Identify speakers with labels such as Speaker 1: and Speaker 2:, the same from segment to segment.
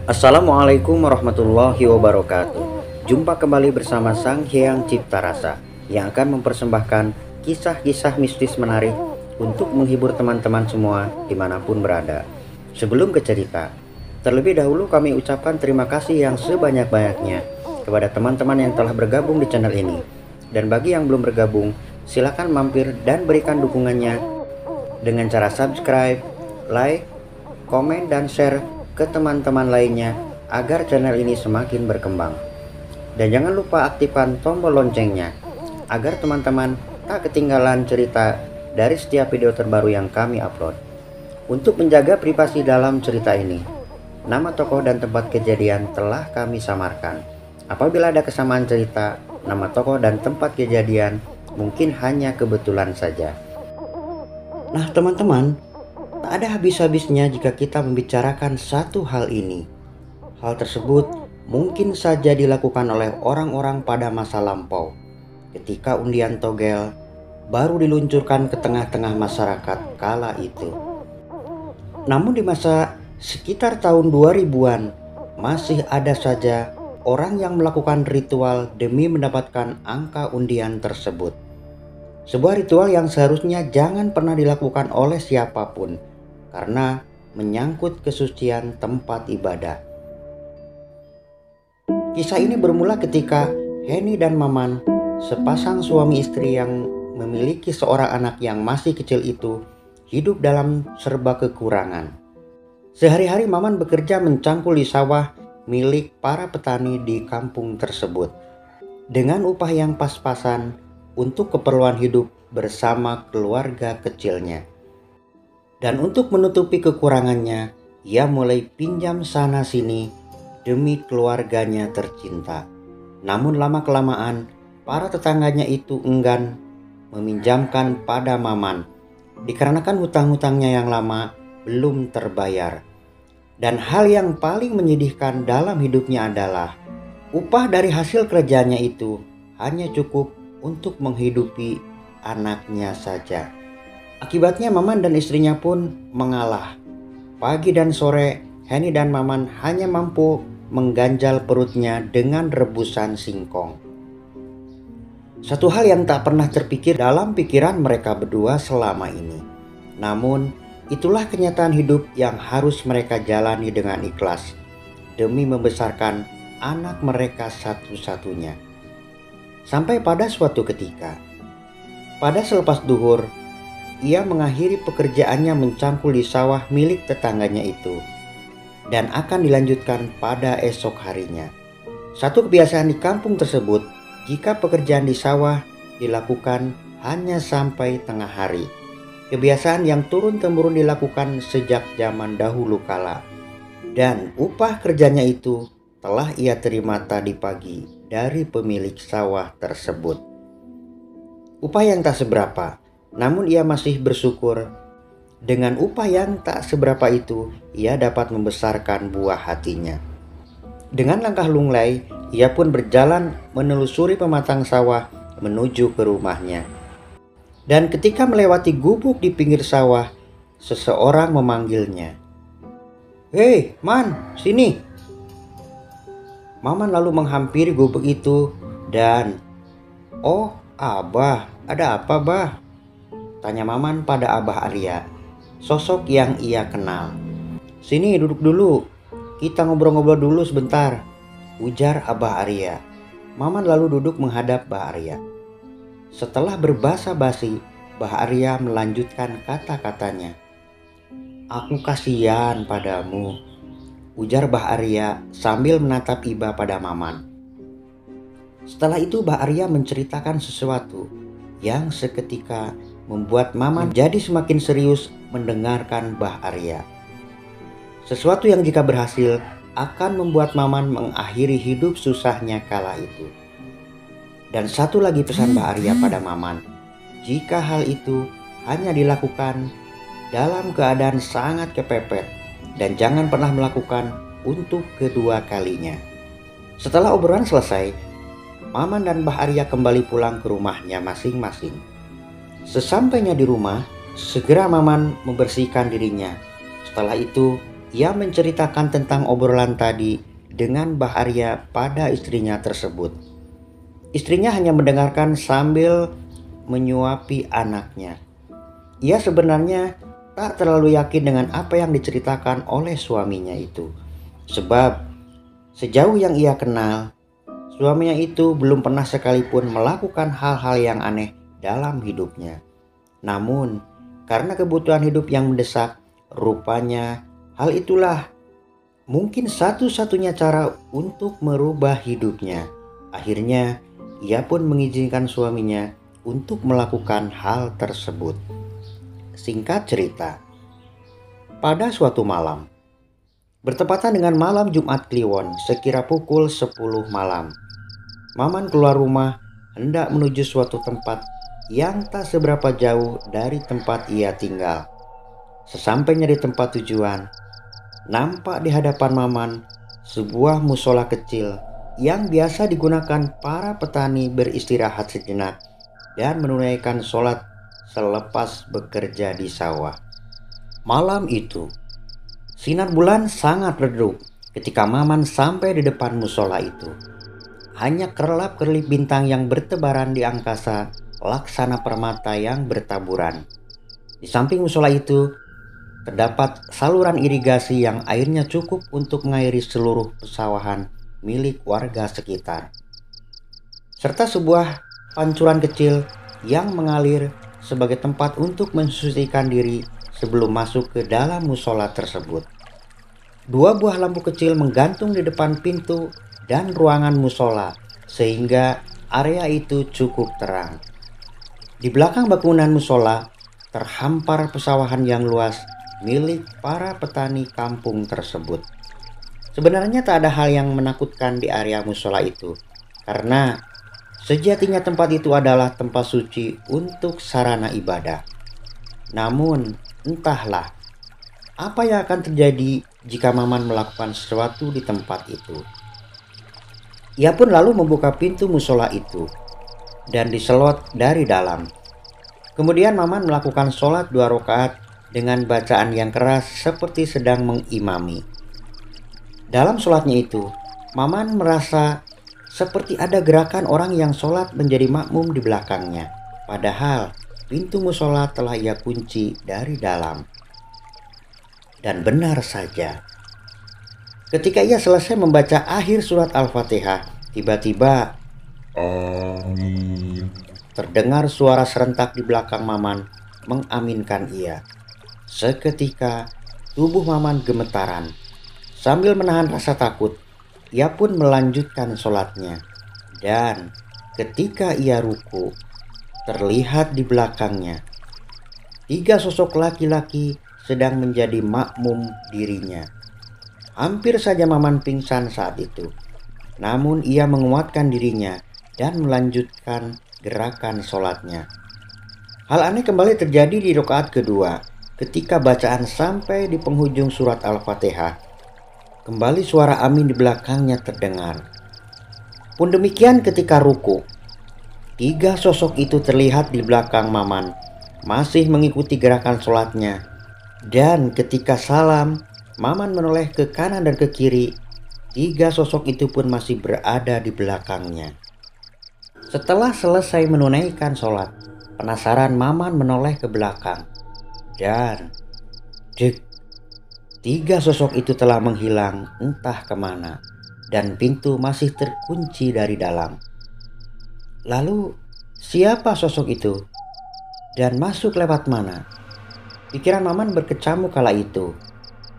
Speaker 1: Assalamualaikum warahmatullahi wabarakatuh. Jumpa kembali bersama Sang Hyang Cipta Rasa yang akan mempersembahkan kisah-kisah mistis menarik untuk menghibur teman-teman semua dimanapun berada. Sebelum ke cerita, terlebih dahulu kami ucapkan terima kasih yang sebanyak-banyaknya kepada teman-teman yang telah bergabung di channel ini. Dan bagi yang belum bergabung, silakan mampir dan berikan dukungannya dengan cara subscribe, like, komen, dan share ke teman-teman lainnya agar channel ini semakin berkembang. Dan jangan lupa aktifkan tombol loncengnya agar teman-teman tak ketinggalan cerita dari setiap video terbaru yang kami upload. Untuk menjaga privasi dalam cerita ini, nama tokoh dan tempat kejadian telah kami samarkan. Apabila ada kesamaan cerita, nama tokoh dan tempat kejadian mungkin hanya kebetulan saja. Nah teman-teman, tak ada habis-habisnya jika kita membicarakan satu hal ini. Hal tersebut mungkin saja dilakukan oleh orang-orang pada masa lampau, ketika undian togel baru diluncurkan ke tengah-tengah masyarakat kala itu. Namun di masa sekitar tahun 2000-an, masih ada saja orang yang melakukan ritual demi mendapatkan angka undian tersebut. Sebuah ritual yang seharusnya jangan pernah dilakukan oleh siapapun, karena menyangkut kesucian tempat ibadah. Kisah ini bermula ketika Henny dan Maman, sepasang suami istri yang memiliki seorang anak yang masih kecil itu, hidup dalam serba kekurangan. Sehari-hari Maman bekerja mencangkul di sawah milik para petani di kampung tersebut, dengan upah yang pas-pasan untuk keperluan hidup bersama keluarga kecilnya. Dan untuk menutupi kekurangannya, ia mulai pinjam sana-sini demi keluarganya tercinta. Namun lama-kelamaan, para tetangganya itu enggan meminjamkan pada Maman, dikarenakan hutang-hutangnya yang lama belum terbayar. Dan hal yang paling menyedihkan dalam hidupnya adalah upah dari hasil kerjanya itu hanya cukup untuk menghidupi anaknya saja. Akibatnya Maman dan istrinya pun mengalah. Pagi dan sore, Henny dan Maman hanya mampu mengganjal perutnya dengan rebusan singkong. Satu hal yang tak pernah terpikir dalam pikiran mereka berdua selama ini. Namun, itulah kenyataan hidup yang harus mereka jalani dengan ikhlas demi membesarkan anak mereka satu-satunya. Sampai pada suatu ketika, pada selepas duhur, ia mengakhiri pekerjaannya mencangkul di sawah milik tetangganya itu, dan akan dilanjutkan pada esok harinya. Satu kebiasaan di kampung tersebut, jika pekerjaan di sawah dilakukan hanya sampai tengah hari. Kebiasaan yang turun-temurun dilakukan sejak zaman dahulu kala. Dan upah kerjanya itu telah ia terima tadi pagi dari pemilik sawah tersebut. Upah yang tak seberapa, namun ia masih bersyukur. Dengan upah yang tak seberapa itu, ia dapat membesarkan buah hatinya. Dengan langkah lunglai, ia pun berjalan menelusuri pematang sawah menuju ke rumahnya. Dan ketika melewati gubuk di pinggir sawah, seseorang memanggilnya. "Hei, Man, sini!" Maman lalu menghampiri gubuk itu dan, "Oh, Abah, ada apa, Bah?" tanya Maman pada Abah Arya, sosok yang ia kenal. "Sini duduk dulu, kita ngobrol-ngobrol dulu sebentar," ujar Abah Arya. Maman lalu duduk menghadap Bah Arya. Setelah berbasa-basi, Bah Arya melanjutkan kata-katanya. "Aku kasihan padamu," ujar Bah Arya sambil menatap iba pada Maman. Setelah itu Bah Arya menceritakan sesuatu yang seketika membuat Maman jadi semakin serius mendengarkan Bah Arya. Sesuatu yang jika berhasil akan membuat Maman mengakhiri hidup susahnya kala itu. Dan satu lagi pesan Bah Arya pada Maman, jika hal itu hanya dilakukan dalam keadaan sangat kepepet dan jangan pernah melakukan untuk kedua kalinya. Setelah obrolan selesai, Maman dan Bah Arya kembali pulang ke rumahnya masing-masing. Sesampainya di rumah, segera Maman membersihkan dirinya. Setelah itu, Ia menceritakan tentang obrolan tadi dengan bahagia pada istrinya tersebut. Istrinya hanya mendengarkan sambil menyuapi anaknya. Ia sebenarnya tak terlalu yakin dengan apa yang diceritakan oleh suaminya itu. Sebab sejauh yang ia kenal, suaminya itu belum pernah sekalipun melakukan hal-hal yang aneh dalam hidupnya. Namun, karena kebutuhan hidup yang mendesak, rupanya hal itulah mungkin satu-satunya cara untuk merubah hidupnya. Akhirnya, ia pun mengizinkan suaminya untuk melakukan hal tersebut. Singkat cerita, pada suatu malam, bertepatan dengan malam Jumat Kliwon sekira pukul 10 malam, Maman keluar rumah hendak menuju suatu tempat yang tak seberapa jauh dari tempat ia tinggal. Sesampainya di tempat tujuan, nampak di hadapan Maman sebuah musola kecil yang biasa digunakan para petani beristirahat sejenak dan menunaikan sholat selepas bekerja di sawah. Malam itu, sinar bulan sangat redup ketika Maman sampai di depan musola itu. Hanya kerlap-kerlip bintang yang bertebaran di angkasa laksana permata yang bertaburan. Di samping musola itu, terdapat saluran irigasi yang airnya cukup untuk mengairi seluruh pesawahan milik warga sekitar. Serta sebuah pancuran kecil yang mengalir sebagai tempat untuk mensucikan diri sebelum masuk ke dalam musola tersebut. Dua buah lampu kecil menggantung di depan pintu dan ruangan musola sehingga area itu cukup terang. Di belakang bangunan musola terhampar pesawahan yang luas milik para petani kampung tersebut. Sebenarnya tak ada hal yang menakutkan di area musola itu, karena sejatinya tempat itu adalah tempat suci untuk sarana ibadah. Namun, entahlah apa yang akan terjadi jika Maman melakukan sesuatu di tempat itu. Ia pun lalu membuka pintu musola itu dan diselot dari dalam. Kemudian Maman melakukan sholat 2 rakaat dengan bacaan yang keras seperti sedang mengimami. Dalam sholatnya itu, Maman merasa seperti ada gerakan orang yang sholat menjadi makmum di belakangnya. Padahal pintu musola telah ia kunci dari dalam. Dan benar saja, ketika ia selesai membaca akhir surat Al-Fatihah, tiba-tiba
Speaker 2: Amin.
Speaker 1: terdengar suara serentak di belakang Maman mengaminkan ia. Seketika tubuh Maman gemetaran. Sambil menahan rasa takut, ia pun melanjutkan sholatnya. Dan ketika ia ruku, terlihat di belakangnya 3 sosok laki-laki sedang menjadi makmum dirinya. Hampir saja Maman pingsan saat itu. Namun ia menguatkan dirinya dan melanjutkan gerakan sholatnya. Hal aneh kembali terjadi di rakaat kedua. Ketika bacaan sampai di penghujung surat Al-Fatihah, kembali suara amin di belakangnya terdengar. Pun demikian ketika ruku, 3 sosok itu terlihat di belakang Maman, masih mengikuti gerakan sholatnya. Dan ketika salam, Maman menoleh ke kanan dan ke kiri, 3 sosok itu pun masih berada di belakangnya. Setelah selesai menunaikan sholat, penasaran Maman menoleh ke belakang. Dan dek, 3 sosok itu telah menghilang entah kemana, dan pintu masih terkunci dari dalam. Lalu siapa sosok itu? Dan masuk lewat mana? Pikiran Maman berkecamuk kala itu.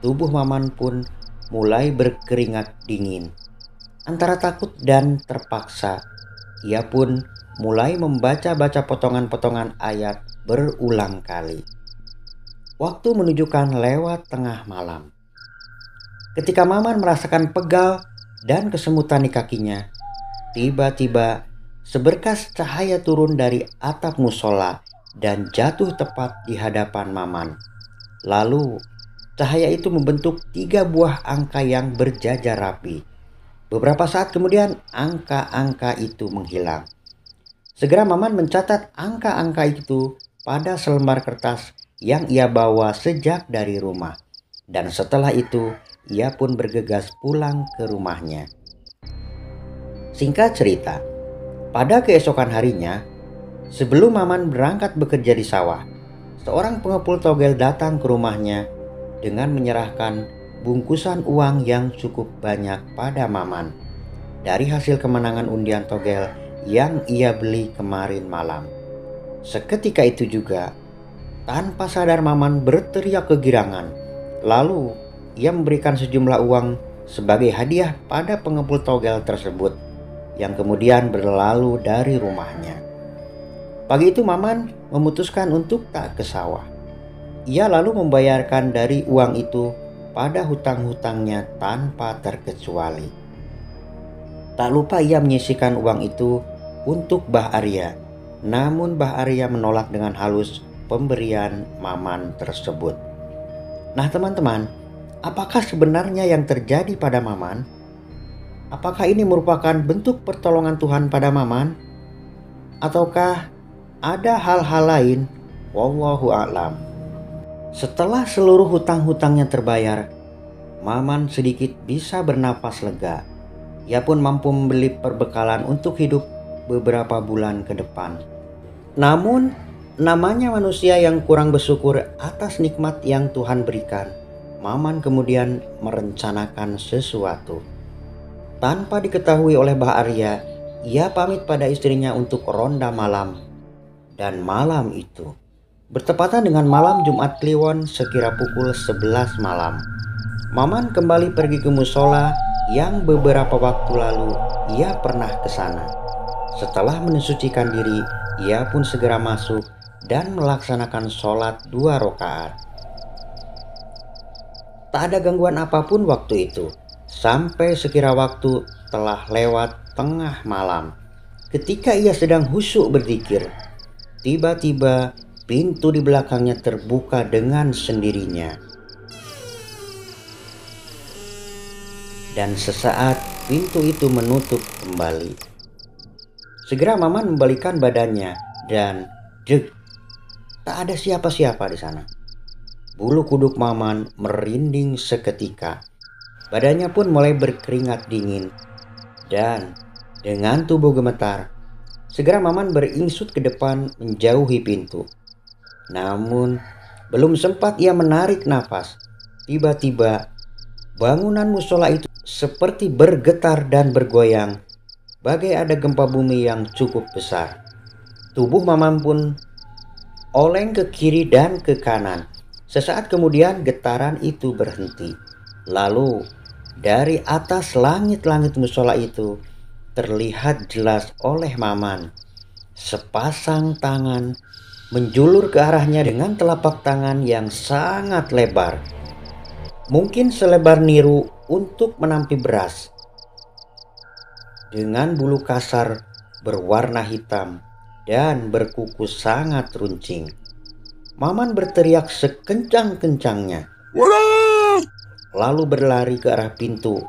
Speaker 1: Tubuh Maman pun mulai berkeringat dingin. Antara takut dan terpaksa, ia pun mulai membaca-baca potongan-potongan ayat berulang kali. Waktu menunjukkan lewat tengah malam. Ketika Maman merasakan pegal dan kesemutan di kakinya, tiba-tiba seberkas cahaya turun dari atap musola dan jatuh tepat di hadapan Maman. Lalu cahaya itu membentuk 3 buah angka yang berjajar rapi. Beberapa saat kemudian angka-angka itu menghilang. Segera Maman mencatat angka-angka itu pada selembar kertas yang ia bawa sejak dari rumah. Dan setelah itu, ia pun bergegas pulang ke rumahnya. Singkat cerita, pada keesokan harinya, sebelum Maman berangkat bekerja di sawah, seorang pengepul togel datang ke rumahnya dengan menyerahkan bungkusan uang yang cukup banyak pada Maman dari hasil kemenangan undian togel yang ia beli kemarin malam. Seketika itu juga, tanpa sadar Maman berteriak kegirangan. Lalu ia memberikan sejumlah uang sebagai hadiah pada pengepul togel tersebut yang kemudian berlalu dari rumahnya. Pagi itu Maman memutuskan untuk tak ke sawah. Ia lalu membayarkan dari uang itu pada hutang-hutangnya tanpa terkecuali. Tak lupa ia menyisihkan uang itu untuk Mbah Arya. Namun Mbah Arya menolak dengan halus pemberian Maman tersebut. Nah teman-teman, apakah sebenarnya yang terjadi pada Maman? Apakah ini merupakan bentuk pertolongan Tuhan pada Maman? Ataukah ada hal-hal lain? Wallahu a'lam. Setelah seluruh hutang-hutangnya terbayar, Maman sedikit bisa bernapas lega. Ia pun mampu membeli perbekalan untuk hidup beberapa bulan ke depan. Namun, namanya manusia yang kurang bersyukur atas nikmat yang Tuhan berikan, Maman kemudian merencanakan sesuatu. Tanpa diketahui oleh Mbah Arya, ia pamit pada istrinya untuk ronda malam. Dan malam itu bertepatan dengan malam Jumat Kliwon sekira pukul 11 malam. Maman kembali pergi ke musola yang beberapa waktu lalu ia pernah ke sana. Setelah mensucikan diri, ia pun segera masuk dan melaksanakan sholat 2 rakaat. Tak ada gangguan apapun waktu itu, sampai sekira waktu telah lewat tengah malam. Ketika ia sedang khusyuk berzikir, tiba-tiba pintu di belakangnya terbuka dengan sendirinya. Dan sesaat pintu itu menutup kembali. Segera Maman membalikan badannya dan tak ada siapa-siapa di sana. Bulu kuduk Maman merinding seketika. Badannya pun mulai berkeringat dingin. Dan dengan tubuh gemetar, segera Maman beringsut ke depan menjauhi pintu. Namun belum sempat ia menarik nafas, tiba-tiba bangunan musola itu seperti bergetar dan bergoyang, bagai ada gempa bumi yang cukup besar. Tubuh Maman pun oleng ke kiri dan ke kanan. Sesaat kemudian getaran itu berhenti. Lalu dari atas langit-langit musola itu terlihat jelas oleh Maman. Sepasang tangan menjulur ke arahnya dengan telapak tangan yang sangat lebar. Mungkin selebar niru untuk menampi beras. Dengan bulu kasar berwarna hitam dan berkuku sangat runcing. Maman berteriak sekencang-kencangnya, lalu berlari ke arah pintu.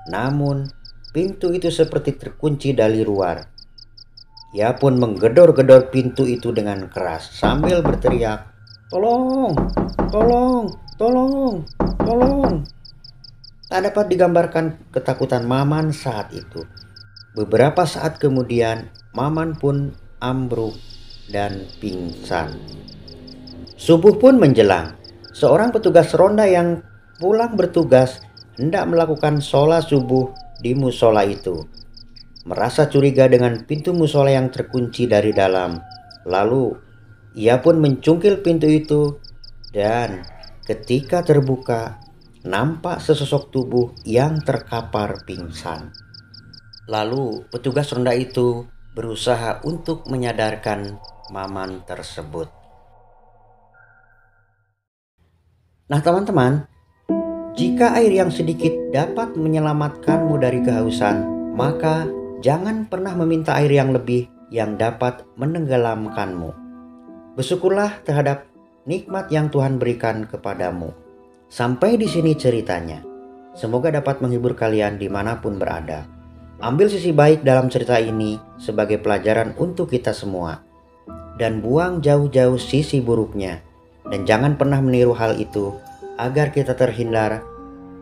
Speaker 1: Namun pintu itu seperti terkunci dari luar. Ia pun menggedor-gedor pintu itu dengan keras sambil berteriak, "Tolong, tolong, tolong, tolong." Tak dapat digambarkan ketakutan Maman saat itu. Beberapa saat kemudian, Maman pun ambruk dan pingsan. Subuh pun menjelang. Seorang petugas ronda yang pulang bertugas hendak melakukan sholat subuh di musola itu. Merasa curiga dengan pintu musola yang terkunci dari dalam. Lalu, ia pun mencungkil pintu itu dan ketika terbuka, nampak sesosok tubuh yang terkapar pingsan. Lalu petugas ronda itu berusaha untuk menyadarkan Maman tersebut. Nah teman-teman, jika air yang sedikit dapat menyelamatkanmu dari kehausan, maka jangan pernah meminta air yang lebih yang dapat menenggelamkanmu. Bersyukurlah terhadap nikmat yang Tuhan berikan kepadamu. Sampai di sini ceritanya. Semoga dapat menghibur kalian dimanapun berada. Ambil sisi baik dalam cerita ini sebagai pelajaran untuk kita semua. Dan buang jauh-jauh sisi buruknya. Dan jangan pernah meniru hal itu agar kita terhindar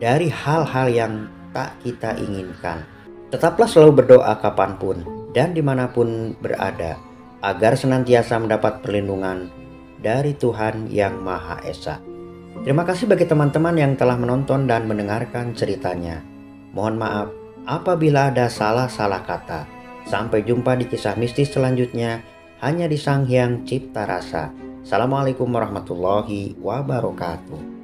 Speaker 1: dari hal-hal yang tak kita inginkan. Tetaplah selalu berdoa kapanpun dan dimanapun berada, agar senantiasa mendapat perlindungan dari Tuhan Yang Maha Esa. Terima kasih bagi teman-teman yang telah menonton dan mendengarkan ceritanya. Mohon maaf apabila ada salah-salah kata. Sampai jumpa di kisah mistis selanjutnya hanya di Sang Hyang Cipta Rasa. Assalamualaikum warahmatullahi wabarakatuh.